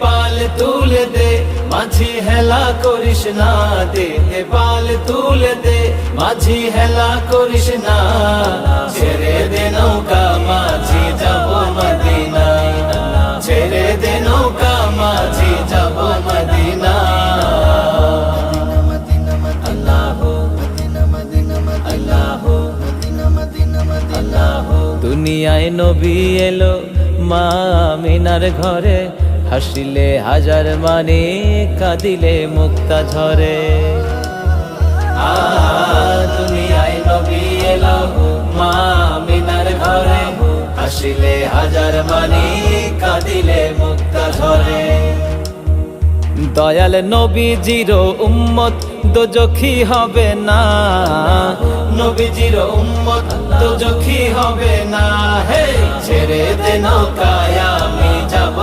পাল তুলে দে, মাঝি হেলা করিস না, দে পাল তুলে দে, মাঝি হেলা করিস না। ছেড়ে দে নৌকা মাঝি যাব মদিনা, ছেড়ে দে নৌকা মাঝি যাব মদিনা। দুনিয়ায় নবী এলো মা আমিনার ঘরে, হাসিলে হাজার মানে কাঁদিলে মুক্তা ঝরে। দুনিয়ায় নবী এলো মা আমিনার ঘরে, হাসিলে হাজার মানে কাঁদিলে মুক্তা ঝরে। দয়াল নবীজির উম্মত দোজখী হবে না, নবীজির উম্মত দোজখী হবে না। হে ছেড়ে দে নৌকায় আমি যাব